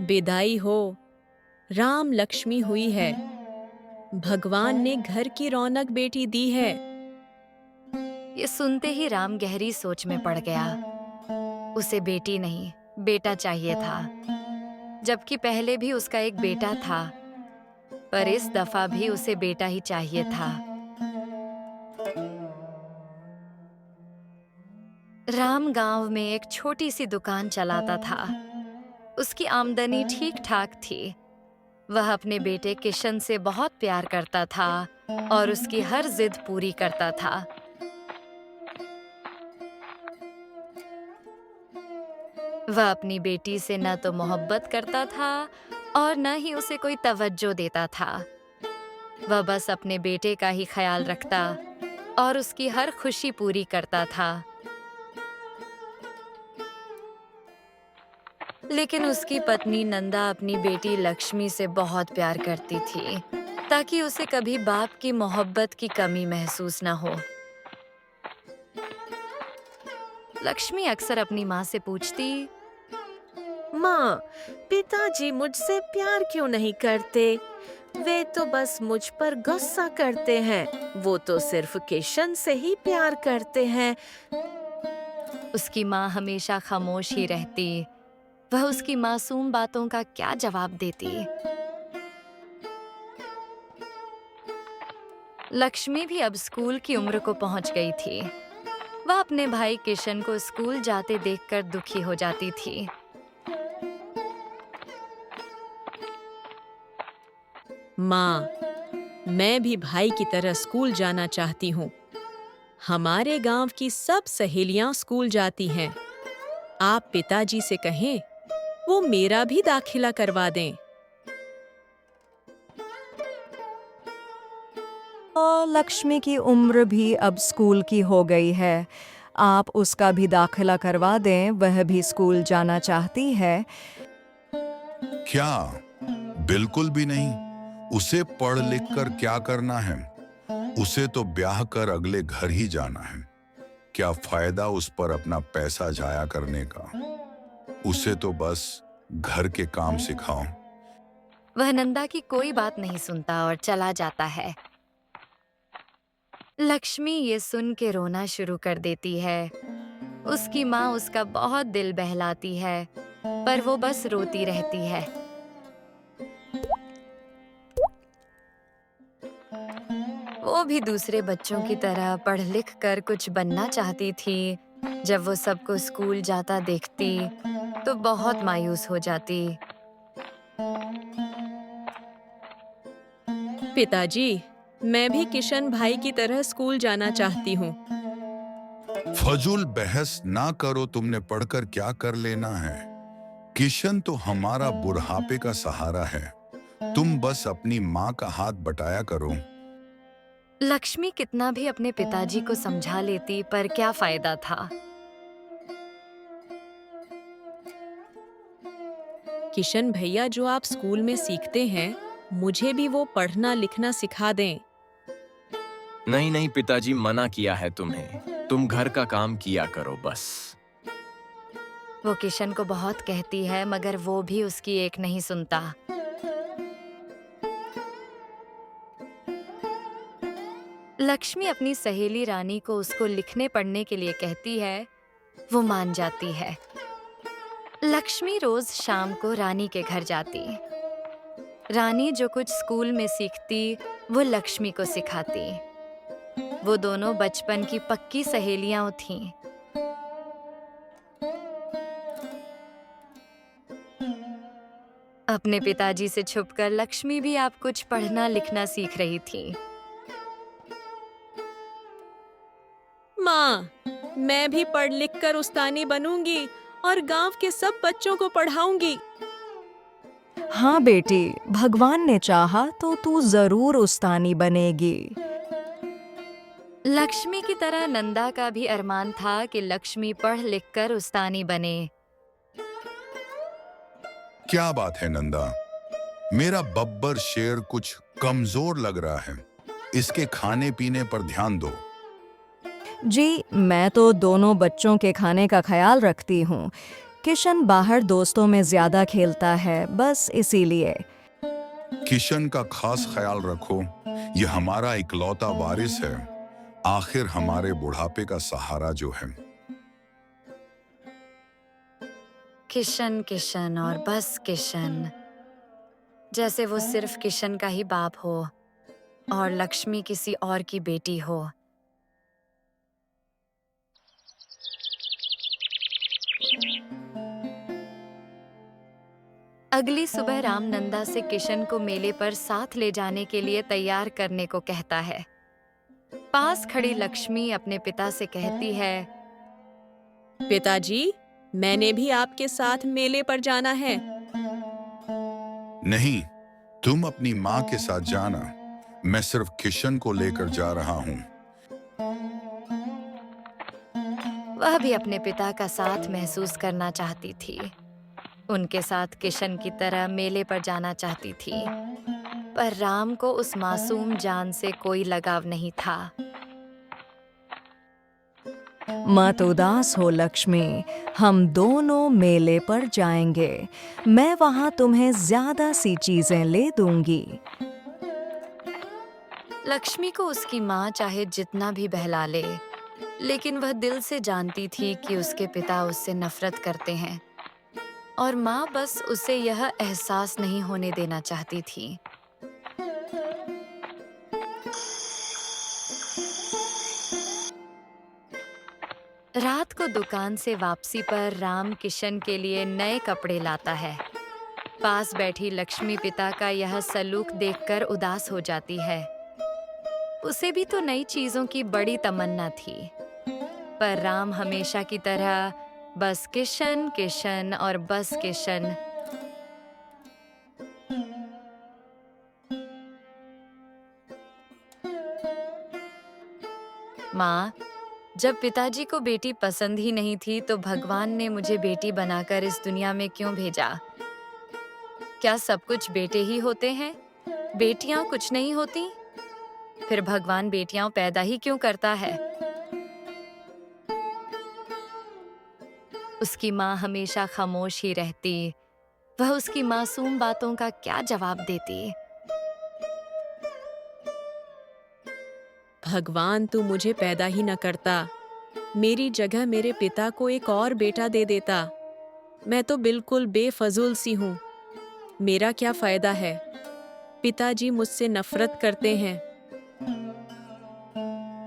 विदाई हो, राम लक्ष्मी हुई है। भगवान ने घर की रौनक बेटी दी है। ये सुनते ही राम गहरी सोच में पड़ गया। उसे बेटी नहीं, बेटा चाहिए था, जबकि पहले भी उसका एक बेटा था, पर इस दफा भी उसे बेटा ही चाहिए था। राम गांव में एक छोटी सी दुकान चलाता था। उसकी आमदनी ठीक ठाक थी। वह अपने बेटे किशन से बहुत प्यार करता था और उसकी हर जिद पूरी करता था। वह अपनी बेटी से न तो मोहब्बत करता था और न ही उसे कोई तवज्जो देता था। वह बस अपने बेटे का ही ख्याल रखता और उसकी हर खुशी पूरी करता था। लेकिन उसकी पत्नी नंदा अपनी बेटी लक्ष्मी से बहुत प्यार करती थी, ताकि उसे कभी बाप की मोहब्बत की कमी महसूस न हो। लक्ष्मी अक्सर अपनी माँ से पूछती, माँ, पिताजी मुझसे प्यार क्यों नहीं करते? वे तो बस मुझ पर गुस्सा करते हैं। वो तो सिर्फ किशन से ही प्यार करते हैं। उसकी माँ हमेशा खामोश ही रहती। वह उसकी मासूम बातों का क्या जवाब देती? लक्ष्मी भी अब स्कूल की उम्र को पहुंच गई थी। वह अपने भाई किशन को स्कूल जाते देखकर दुखी हो जाती थी। माँ, मैं भी भाई की तरह स्कूल जाना चाहती हूँ। हमारे गांव की सब सहेलियां स्कूल जाती हैं। आप पिताजी से कहें, वो मेरा भी दाखिला करवा दें। और लक्ष्मी की उम्र भी अब स्कूल की हो गई है। आप उसका भी दाखिला करवा दें, वह भी स्कूल जाना चाहती है। क्या? बिल्कुल भी नहीं। उसे पढ़ लिख कर क्या करना है? उसे तो ब्याह कर अगले घर ही जाना है। क्या फायदा उस पर अपना पैसा जाया करने का? उसे तो बस घर के काम सिखाओ। वह नंदा की कोई बात नहीं सुनता और चला जाता है। लक्ष्मी ये सुन के रोना शुरू कर देती है। उसकी माँ उसका बहुत दिल बहलाती है, पर वो बस रोती रहती है। वो भी दूसरे बच्चों की तरह पढ़ लिख कर कुछ बनना चाहती थी। जब वो सबको स्कूल जाता देखती, तो बहुत मायूस हो जाती। पिताजी, मैं भी किशन भाई की तरह स्कूल जाना चाहती हूँ। फजूल बहस ना करो। तुमने पढ़कर क्या कर लेना है? किशन तो हमारा बुढ़ापे का सहारा है। तुम बस अपनी माँ का हाथ बटाया करो। लक्ष्मी कितना भी अपने पिताजी को समझा लेती, पर क्या फायदा था? किशन भैया, जो आप स्कूल में सीखते हैं, मुझे भी वो पढ़ना लिखना सिखा दें। नहीं नहीं पिताजी, मना किया है तुम्हें। तुम घर का काम किया करो बस। वो किशन को बहुत कहती है, मगर वो भी उसकी एक नहीं सुनता। लक्ष्मी अपनी सहेली रानी को उसको लिखने पढ़ने के लिए कहती है। वो मान जाती है। लक्ष्मी रोज शाम को रानी के घर जाती। रानी जो कुछ स्कूल में सीखती, वो लक्ष्मी को सिखाती। वो दोनों बचपन की पक्की सहेलियां थीं। अपने पिताजी से छुपकर लक्ष्मी भी आप कुछ पढ़ना लिखना सीख रही थी। माँ, मैं भी पढ़ लिख कर उस्तानी बनूंगी और गांव के सब बच्चों को पढ़ाऊंगी। हाँ बेटी, भगवान ने चाहा तो तू जरूर उस्तानी बनेगी। लक्ष्मी की तरह नंदा का भी अरमान था कि लक्ष्मी पढ़ लिख कर उस्तानी बने। क्या बात है नंदा, मेरा बब्बर शेर कुछ कमजोर लग रहा है। इसके खाने पीने पर ध्यान दो। जी, मैं तो दोनों बच्चों के खाने का ख्याल रखती हूँ। किशन बाहर दोस्तों में ज्यादा खेलता है, बस इसीलिए। किशन का खास ख्याल रखो, ये हमारा इकलौता वारिस है, आखिर हमारे बुढ़ापे का सहारा जो है। किशन किशन और बस किशन, जैसे वो सिर्फ किशन का ही बाप हो और लक्ष्मी किसी और की बेटी हो। अगली सुबह राम नंदा से किशन को मेले पर साथ ले जाने के लिए तैयार करने को कहता है। पास खड़ी लक्ष्मी अपने पिता से कहती है, पिताजी, मैंने भी आपके साथ मेले पर जाना है। नहीं, तुम अपनी माँ के साथ जाना, मैं सिर्फ किशन को लेकर जा रहा हूँ। वह भी अपने पिता का साथ महसूस करना चाहती थी। उनके साथ किशन की तरह मेले पर जाना चाहती थी, पर राम को उस मासूम जान से कोई लगाव नहीं था। मत उदास हो लक्ष्मी, हम दोनों मेले पर जाएंगे। मैं वहाँ तुम्हें ज्यादा सी चीजें ले दूंगी। लक्ष्मी को उसकी माँ चाहे जितना भी बहला ले, लेकिन वह दिल से जानती थी कि उसके पिता उससे नफरत करते हैं और माँ बस उसे यह एहसास नहीं होने देना चाहती थी। रात को दुकान से वापसी पर राम किशन के लिए नए कपड़े लाता है। पास बैठी लक्ष्मी पिता का यह सलूक देखकर उदास हो जाती है। उसे भी तो नई चीजों की बड़ी तमन्ना थी, पर राम हमेशा की तरह बस किशन किशन और बस किशन। माँ, जब पिताजी को बेटी पसंद ही नहीं थी तो भगवान ने मुझे बेटी बनाकर इस दुनिया में क्यों भेजा? क्या सब कुछ बेटे ही होते हैं? बेटियां कुछ नहीं होती? फिर भगवान बेटियां पैदा ही क्यों करता है? उसकी माँ हमेशा खामोश ही रहती। वह उसकी मासूम बातों का क्या जवाब देती? भगवान तू मुझे पैदा ही न करता, मेरी जगह मेरे पिता को एक और बेटा दे देता। मैं तो बिल्कुल बेफजूल सी हूँ। मेरा क्या फायदा है? पिताजी मुझसे नफरत करते हैं।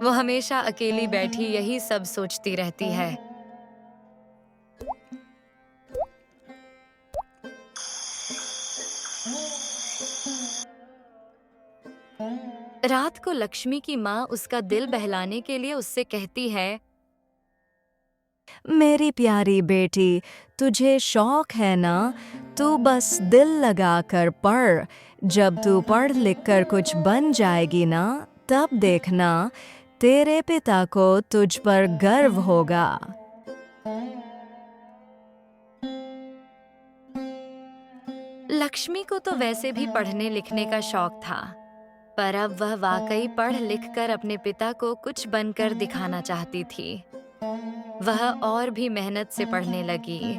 वो हमेशा अकेली बैठी यही सब सोचती रहती है। रात को लक्ष्मी की माँ उसका दिल बहलाने के लिए उससे कहती है, मेरी प्यारी बेटी, तुझे शौक है ना? तू बस दिल लगा कर पढ़। जब तू पढ़ लिख कर कुछ बन जाएगी ना, तब देखना तेरे पिता को तुझ पर गर्व होगा। लक्ष्मी को तो वैसे भी पढ़ने लिखने का शौक था, पर अब वह वाकई पढ़ लिख कर अपने पिता को कुछ बनकर दिखाना चाहती थी। वह और भी मेहनत से पढ़ने लगी।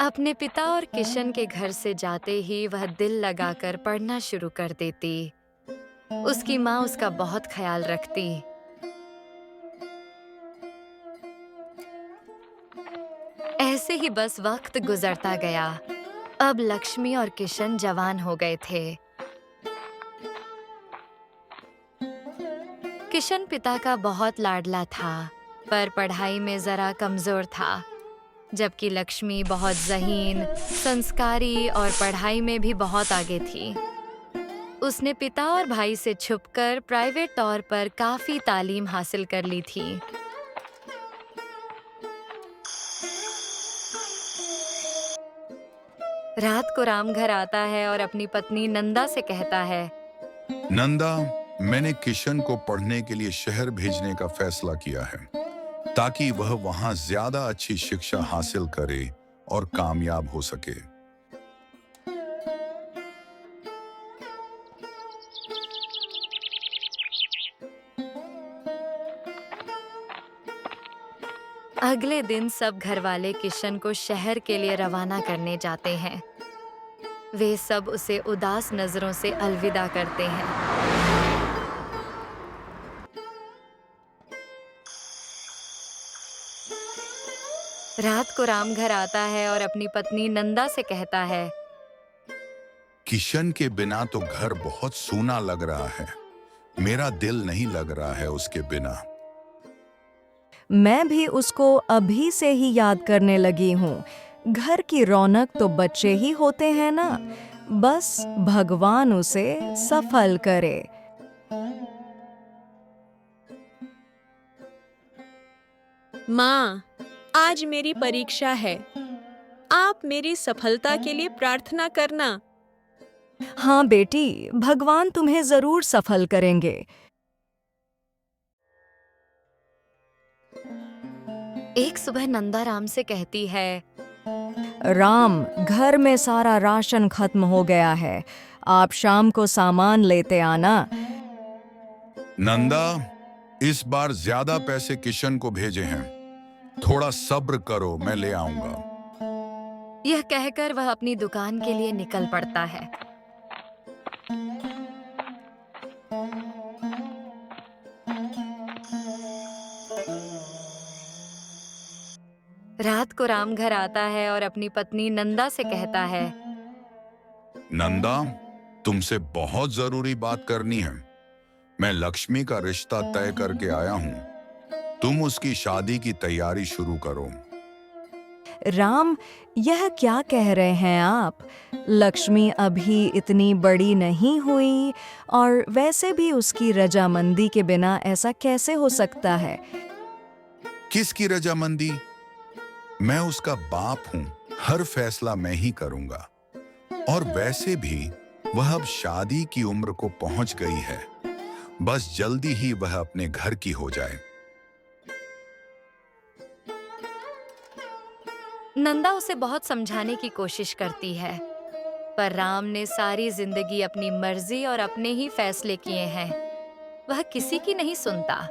अपने पिता और किशन के घर से जाते ही वह दिल लगाकर पढ़ना शुरू कर देती। उसकी माँ उसका बहुत ख्याल रखती। ऐसे ही बस वक्त गुजरता गया। अब लक्ष्मी और किशन जवान हो गए थे। किशन पिता का बहुत लाडला था, पर पढ़ाई में जरा कमजोर था, जबकि लक्ष्मी बहुत ज़हीन, संस्कारी और पढ़ाई में भी बहुत आगे थी। उसने पिता और भाई से छुपकर प्राइवेट तौर पर काफी तालीम हासिल कर ली थी। रात को राम घर आता है और अपनी पत्नी नंदा से कहता है, नंदा, मैंने किशन को पढ़ने के लिए शहर भेजने का फैसला किया है, ताकि वह वहां ज्यादा अच्छी शिक्षा हासिल करे और कामयाब हो सके। अगले दिन सब घरवाले किशन को शहर के लिए रवाना करने जाते हैं। वे सब उसे उदास नजरों से अलविदा करते हैं। रात को राम घर आता है और अपनी पत्नी नंदा से कहता है, किशन के बिना तो घर बहुत सूना लग रहा है। मेरा दिल नहीं लग रहा है उसके बिना। मैं भी उसको अभी से ही याद करने लगी हूँ। घर की रौनक तो बच्चे ही होते हैं ना, बस भगवान उसे सफल करे। माँ, आज मेरी परीक्षा है। आप मेरी सफलता के लिए प्रार्थना करना। हाँ बेटी, भगवान तुम्हें जरूर सफल करेंगे। एक सुबह नंदा राम से कहती है, राम, घर में सारा राशन खत्म हो गया है। आप शाम को सामान लेते आना। नंदा, इस बार ज्यादा पैसे किशन को भेजे हैं। थोड़ा सब्र करो, मैं ले आऊंगा। यह कहकर वह अपनी दुकान के लिए निकल पड़ता है। रात को राम घर आता है और अपनी पत्नी नंदा से कहता है, नंदा, तुमसे बहुत जरूरी बात करनी है। मैं लक्ष्मी का रिश्ता तय करके आया हूँ। तुम उसकी शादी की तैयारी शुरू करो। राम, यह क्या कह रहे हैं आप? लक्ष्मी अभी इतनी बड़ी नहीं हुई, और वैसे भी उसकी रजामंदी के बिना ऐसा कैसे हो सकता है? किसकी रजामंदी? मैं उसका बाप हूँ। हर फैसला मैं ही करूंगा। और वैसे भी वह अब शादी की उम्र को पहुंच गई है। बस जल्दी ही वह अपने घर की हो जाए। नंदा उसे बहुत समझाने की कोशिश करती है, पर राम ने सारी जिंदगी अपनी मर्जी और अपने ही फैसले किए हैं। वह किसी की नहीं सुनता।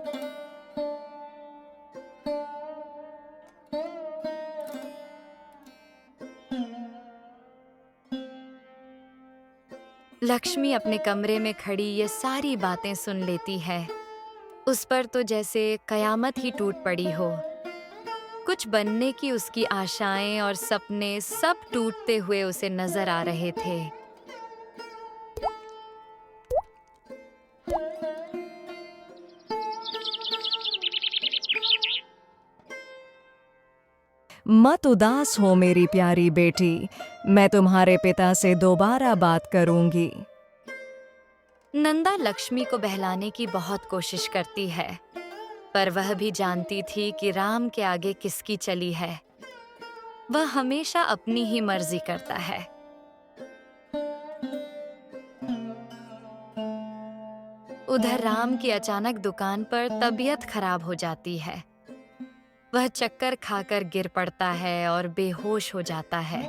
लक्ष्मी अपने कमरे में खड़ी ये सारी बातें सुन लेती है। उस पर तो जैसे कयामत ही टूट पड़ी हो। कुछ बनने की उसकी आशाएं और सपने सब टूटते हुए उसे नजर आ रहे थे। मत उदास हो मेरी प्यारी बेटी, मैं तुम्हारे पिता से दोबारा बात करूंगी। नंदा लक्ष्मी को बहलाने की बहुत कोशिश करती है, पर वह भी जानती थी कि राम के आगे किसकी चली है। वह हमेशा अपनी ही मर्जी करता है। उधर राम की अचानक दुकान पर तबीयत खराब हो जाती है। वह चक्कर खाकर गिर पड़ता है और बेहोश हो जाता है।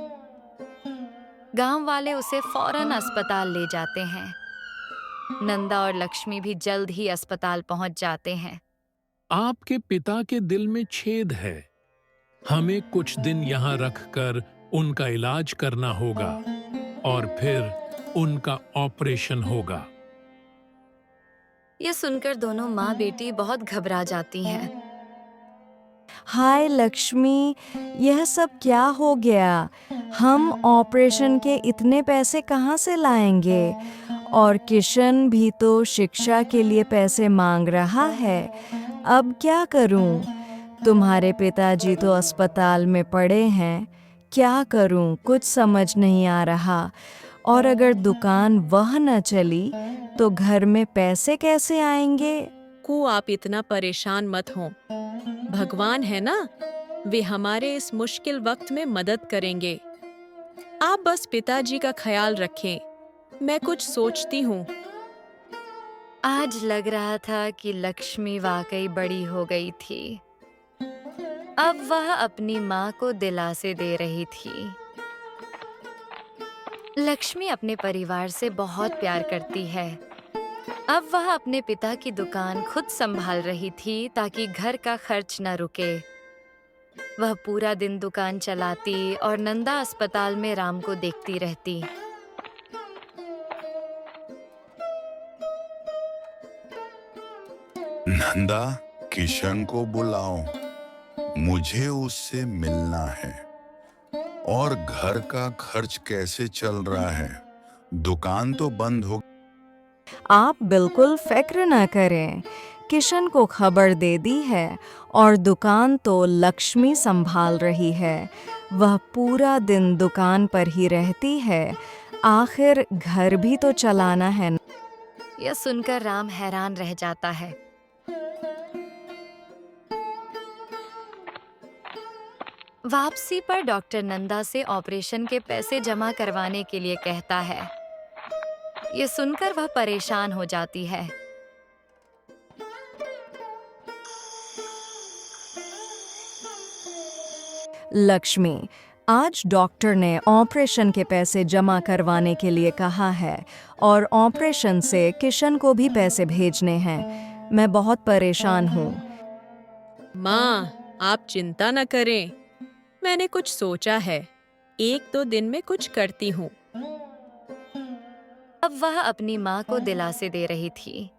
गांव वाले उसे फौरन अस्पताल ले जाते हैं। नंदा और लक्ष्मी भी जल्द ही अस्पताल पहुंच जाते हैं। आपके पिता के दिल में छेद है। हमें कुछ दिन यहाँ रखकर उनका इलाज करना होगा और फिर उनका ऑपरेशन होगा। यह सुनकर दोनों माँ बेटी बहुत घबरा जाती हैं। हाय लक्ष्मी, यह सब क्या हो गया? हम ऑपरेशन के इतने पैसे कहाँ से लाएंगे? और किशन भी तो शिक्षा के लिए पैसे मांग रहा है। अब क्या करूं? तुम्हारे पिताजी तो अस्पताल में पड़े हैं। क्या करूं? कुछ समझ नहीं आ रहा। और अगर दुकान वह न चली तो घर में पैसे कैसे आएंगे? आप इतना परेशान मत हो। भगवान है ना, वे हमारे इस मुश्किल वक्त में मदद करेंगे। आप बस पिताजी का ख्याल रखें। मैं कुछ सोचती हूँ। आज लग रहा था कि लक्ष्मी वाकई बड़ी हो गई थी। अब वह अपनी माँ को दिलासे दे रही थी। लक्ष्मी अपने परिवार से बहुत प्यार करती है। अब वह अपने पिता की दुकान खुद संभाल रही थी ताकि घर का खर्च न रुके। वह पूरा दिन दुकान चलाती और नंदा अस्पताल में राम को देखती रहती। नंदा, किशन को बुलाओ, मुझे उससे मिलना है। और घर का खर्च कैसे चल रहा है? दुकान तो बंद हो। आप बिल्कुल फिक्र न करें, किशन को खबर दे दी है और दुकान तो लक्ष्मी संभाल रही है। वह पूरा दिन दुकान पर ही रहती है, आखिर घर भी तो चलाना है। यह सुनकर राम हैरान रह जाता है। वापसी पर डॉक्टर नंदा से ऑपरेशन के पैसे जमा करवाने के लिए कहता है। ये सुनकर वह परेशान हो जाती है। लक्ष्मी, आज डॉक्टर ने ऑपरेशन के पैसे जमा करवाने के लिए कहा है और ऑपरेशन से किशन को भी पैसे भेजने हैं। मैं बहुत परेशान हूँ। माँ, आप चिंता न करें, मैंने कुछ सोचा है। 1-2 दिन में कुछ करती हूँ। अब वह अपनी माँ को दिलासे दे रही थी।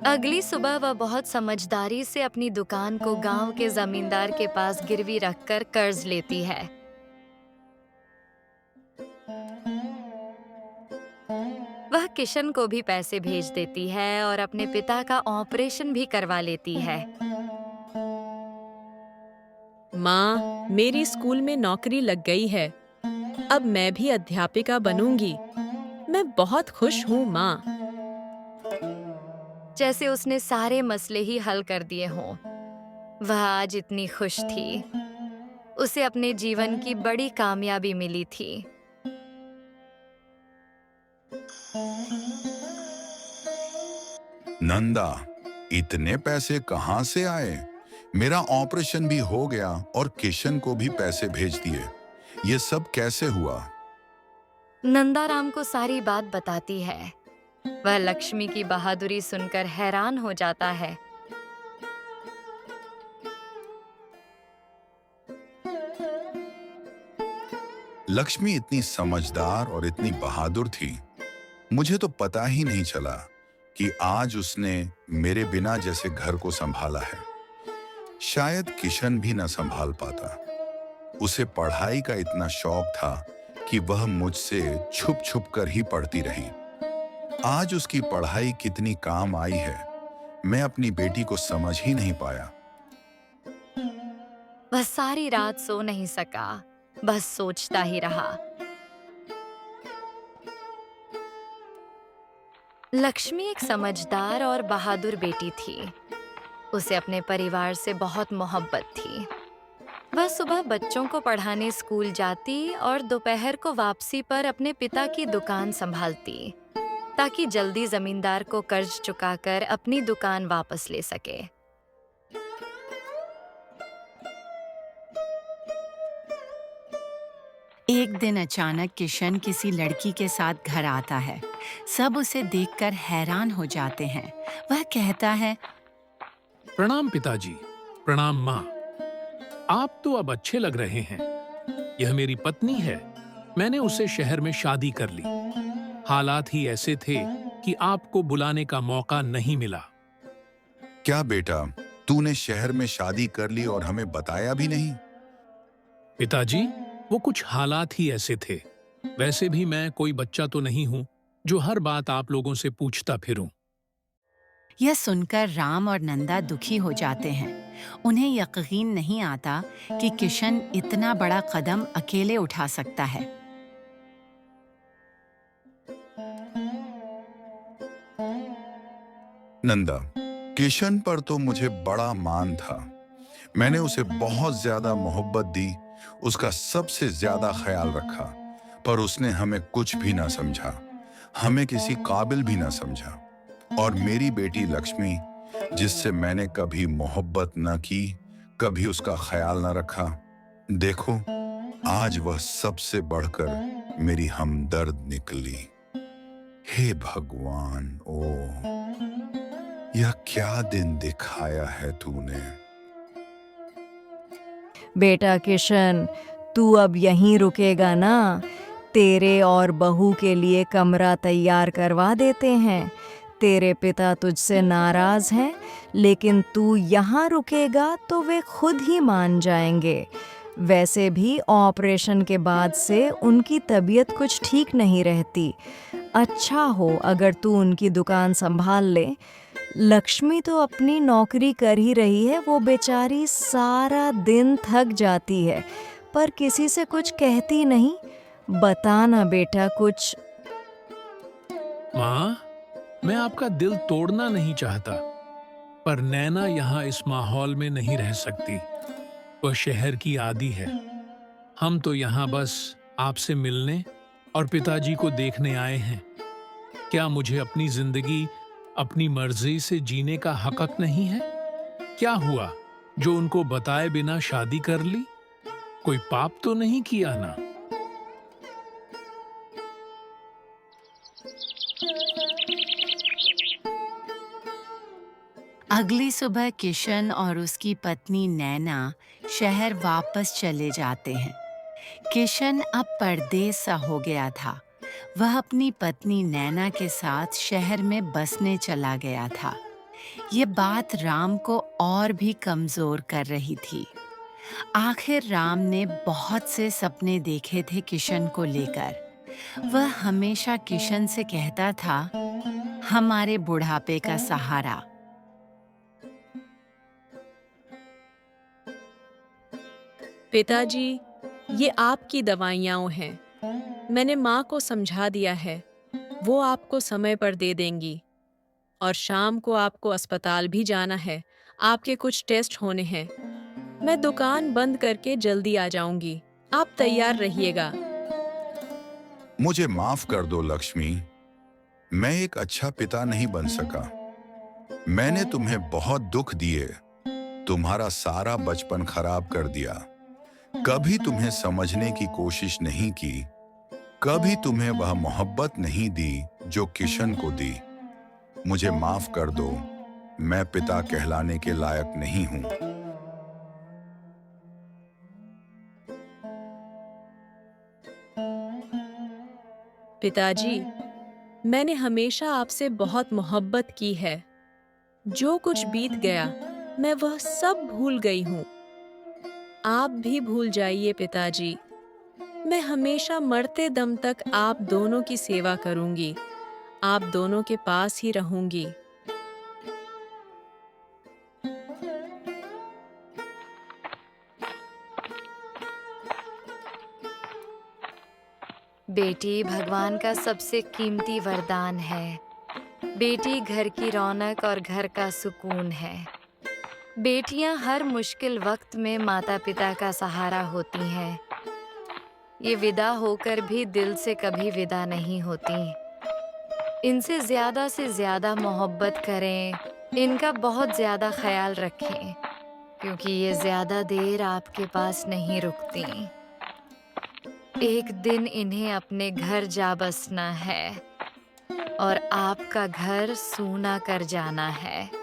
अगली सुबह वह बहुत समझदारी से अपनी दुकान को गांव के जमींदार के पास गिरवी रखकर कर्ज लेती है। वह किशन को भी पैसे भेज देती है और अपने पिता का ऑपरेशन भी करवा लेती है। माँ, मेरी स्कूल में नौकरी लग गई है। अब मैं भी अध्यापिका बनूंगी। मैं बहुत खुश हूँ माँ। जैसे उसने सारे मसले ही हल कर दिए हों। वह आज इतनी खुश थी। उसे अपने जीवन की बड़ी कामयाबी मिली थी। नंदा, इतने पैसे कहाँ से आए? मेरा ऑपरेशन भी हो गया और किशन को भी पैसे भेज दिए। ये सब कैसे हुआ? नंदा राम को सारी बात बताती है। वह लक्ष्मी की बहादुरी सुनकर हैरान हो जाता है। लक्ष्मी इतनी समझदार और इतनी बहादुर थी। मुझे तो पता ही नहीं चला कि आज उसने मेरे बिना जैसे घर को संभाला है। शायद किशन भी न संभाल पाता। उसे पढ़ाई का इतना शौक था कि वह मुझसे छुप छुप कर ही पढ़ती रही। आज उसकी पढ़ाई कितनी काम आई है, मैं अपनी बेटी को समझ ही नहीं पाया। वह सारी रात सो नहीं सका, बस सोचता ही रहा। लक्ष्मी एक समझदार और बहादुर बेटी थी। उसे अपने परिवार से बहुत मोहब्बत थी। वह सुबह बच्चों को पढ़ाने स्कूल जाती और दोपहर को वापसी पर अपने पिता की दुकान संभालती, ताकि जल्दी जमींदार को कर्ज चुकाकर अपनी दुकान वापस ले सके। एक दिन अचानक किशन किसी लड़की के साथ घर आता है। सब उसे देखकर हैरान हो जाते हैं। वह कहता है, प्रणाम पिताजी, प्रणाम माँ। आप तो अब अच्छे लग रहे हैं। यह मेरी पत्नी है। मैंने उसे शहर में शादी कर ली। हालात ही ऐसे थे कि आपको बुलाने का मौका नहीं मिला। क्या बेटा, तूने शहर में शादी कर ली और हमें बताया भी नहीं? पिताजी, वो कुछ हालात ही ऐसे थे। वैसे भी मैं कोई बच्चा तो नहीं हूँ जो हर बात आप लोगों से पूछता फिरूं। यह सुनकर राम और नंदा दुखी हो जाते हैं। उन्हें यकीन नहीं आता कि किशन इतना बड़ा कदम अकेले उठा सकता है। नंदा, किशन पर तो मुझे बड़ा मान था। मैंने उसे बहुत ज्यादा मोहब्बत दी, उसका सबसे ज्यादा ख्याल रखा, पर उसने हमें कुछ भी ना समझा, हमें किसी काबिल भी ना समझा। और मेरी बेटी लक्ष्मी, जिससे मैंने कभी मोहब्बत न की, कभी उसका ख्याल न रखा, देखो आज वह सबसे बढ़कर मेरी हमदर्द निकली। हे भगवान, ओ यह क्या दिन दिखाया है तूने। बेटा किशन, तू अब यहीं रुकेगा ना? तेरे और बहू के लिए कमरा तैयार करवा देते हैं। तेरे पिता तुझसे नाराज हैं, लेकिन तू यहाँ रुकेगा तो वे खुद ही मान जाएंगे। वैसे भी ऑपरेशन के बाद से उनकी तबीयत कुछ ठीक नहीं रहती। अच्छा हो अगर तू उनकी दुकान संभाल ले। लक्ष्मी तो अपनी नौकरी कर ही रही है, वो बेचारी सारा दिन थक जाती है, पर किसी से कुछ कहती नहीं। बता ना बेटा कुछ। माँ, मैं आपका दिल तोड़ना नहीं चाहता, पर नैना यहाँ इस माहौल में नहीं रह सकती। वह शहर की आदी है। हम तो यहाँ बस आपसे मिलने और पिताजी को देखने आए हैं। क्या मुझे अपनी जिंदगी अपनी मर्जी से जीने का हक नहीं है? क्या हुआ जो उनको बताए बिना शादी कर ली? कोई पाप तो नहीं किया ना? अगली सुबह किशन और उसकी पत्नी नैना शहर वापस चले जाते हैं। किशन अब परदेस सा हो गया था। वह अपनी पत्नी नैना के साथ शहर में बसने चला गया था। ये बात राम को और भी कमजोर कर रही थी। आखिर राम ने बहुत से सपने देखे थे किशन को लेकर। वह हमेशा किशन से कहता था, हमारे बुढ़ापे का सहारा। पिताजी, ये आपकी दवाइयाँ हैं। मैंने माँ को समझा दिया है, वो आपको समय पर दे देंगी। और शाम को आपको अस्पताल भी जाना है, आपके कुछ टेस्ट होने हैं। मैं दुकान बंद करके जल्दी आ जाऊंगी, आप तैयार रहिएगा। मुझे माफ कर दो लक्ष्मी, मैं एक अच्छा पिता नहीं बन सका। मैंने तुम्हें बहुत दुख दिए, तुम्हारा सारा बचपन खराब कर दिया। कभी तुम्हें समझने की कोशिश नहीं की, कभी तुम्हें वह मोहब्बत नहीं दी जो किशन को दी। मुझे माफ कर दो, मैं पिता कहलाने के लायक नहीं हूं। पिताजी, मैंने हमेशा आपसे बहुत मोहब्बत की है। जो कुछ बीत गया, मैं वह सब भूल गई हूँ। आप भी भूल जाइए पिताजी। मैं हमेशा मरते दम तक आप दोनों की सेवा करूंगी, आप दोनों के पास ही रहूंगी। बेटी भगवान का सबसे कीमती वरदान है। बेटी घर की रौनक और घर का सुकून है। बेटियां हर मुश्किल वक्त में माता पिता का सहारा होती हैं। ये विदा होकर भी दिल से कभी विदा नहीं होती। इनसे से ज़्यादा मोहब्बत करें, इनका बहुत ज़्यादा ख्याल रखें, क्योंकि ये ज़्यादा देर आपके पास नहीं रुकती। एक दिन इन्हें अपने घर जा बसना है और आपका घर सूना कर जाना है।